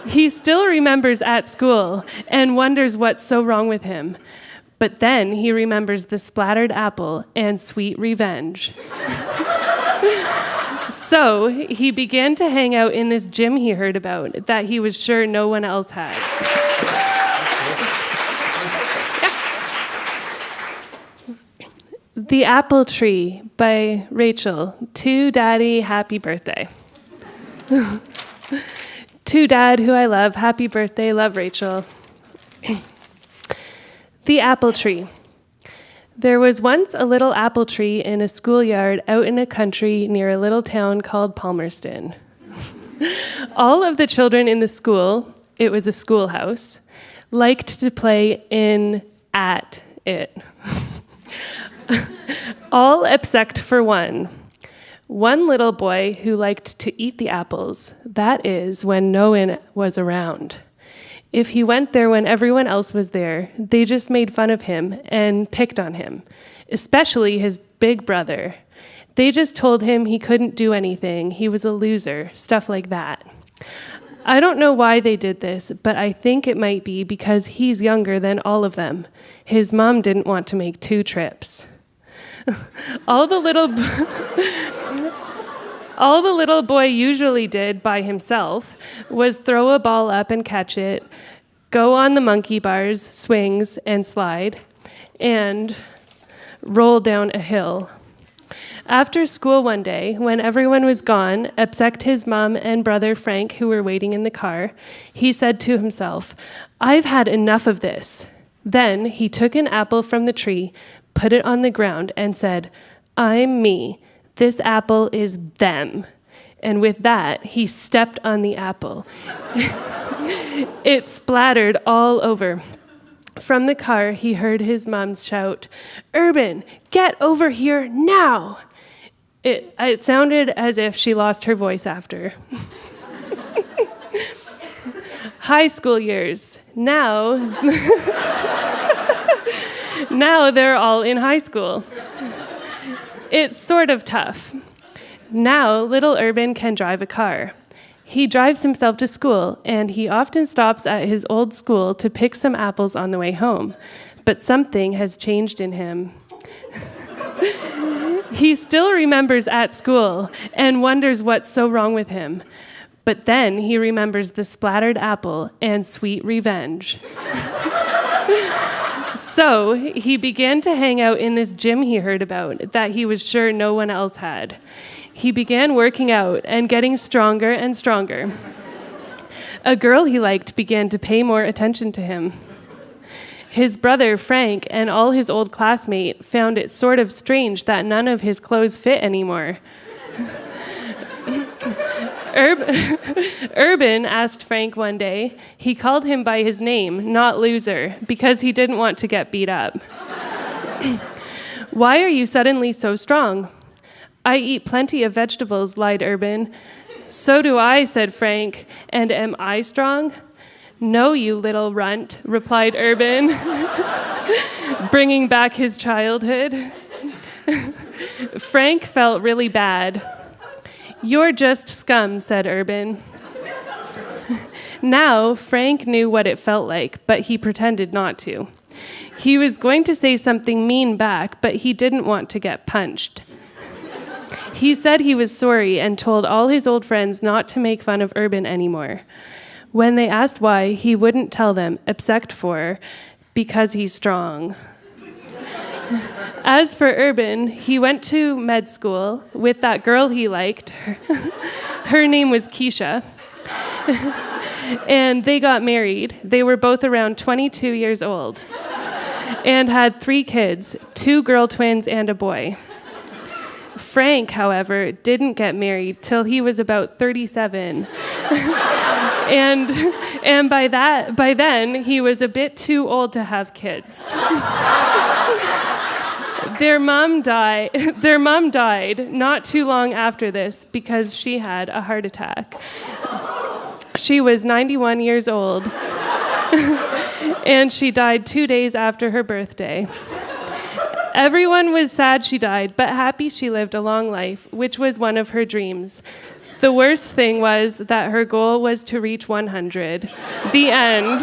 He still remembers at school and wonders what's so wrong with him. But then he remembers the splattered apple and sweet revenge. So he began to hang out in this gym he heard about that he was sure no one else had. The Apple Tree by Rachel. To Daddy, happy birthday. To Dad, who I love, happy birthday, love Rachel. The Apple Tree. There was once a little apple tree in a schoolyard out in a country near a little town called Palmerston. All of the children in the school, it was a schoolhouse, liked to play at it. All except for one. One little boy who liked to eat the apples, that is, when no one was around. If he went there when everyone else was there, they just made fun of him and picked on him, especially his big brother. They just told him he couldn't do anything, he was a loser, stuff like that. I don't know why they did this, but I think it might be because he's younger than all of them. His mom didn't want to make 2 trips. All the little boy usually did by himself was throw a ball up and catch it, go on the monkey bars, swings, and slide, and roll down a hill. After school one day, when everyone was gone, except his mom and brother Frank, who were waiting in the car, he said to himself, "I've had enough of this." Then he took an apple from the tree, put it on the ground, and said, "I'm me. This apple is them." And with that, he stepped on the apple. It splattered all over. From the car, he heard his mom shout, "Urban, get over here now!" It sounded as if she lost her voice after. High school years. Now they're all in high school. It's sort of tough. Now, little Urban can drive a car. He drives himself to school, and he often stops at his old school to pick some apples on the way home. But something has changed in him. He still remembers at school and wonders what's so wrong with him. But then he remembers the splattered apple and sweet revenge. So he began to hang out in this gym he heard about that he was sure no one else had. He began working out and getting stronger and stronger. A girl he liked began to pay more attention to him. His brother, Frank, and all his old classmates found it sort of strange that none of his clothes fit anymore. Urban asked Frank one day. He called him by his name, not loser, because he didn't want to get beat up. "Why are you suddenly so strong?" "I eat plenty of vegetables," lied Urban. "So do I," said Frank. "And am I strong?" "No, you little runt," replied Urban, bringing back his childhood. Frank felt really bad. "You're just scum," said Urban. Now, Frank knew what it felt like, but he pretended not to. He was going to say something mean back, but he didn't want to get punched. He said he was sorry and told all his old friends not to make fun of Urban anymore. When they asked why, he wouldn't tell them, except for, because he's strong. As for Urban, he went to med school with that girl he liked. Her name was Keisha. And they got married. They were both around 22 years old and had 3 kids, 2 girl twins and a boy. Frank, however, didn't get married till he was about 37. and by then, he was a bit too old to have kids. Their mom died not too long after this because she had a heart attack. She was 91 years old, and she died 2 days after her birthday. Everyone was sad she died, but happy she lived a long life, which was one of her dreams. The worst thing was that her goal was to reach 100. The end.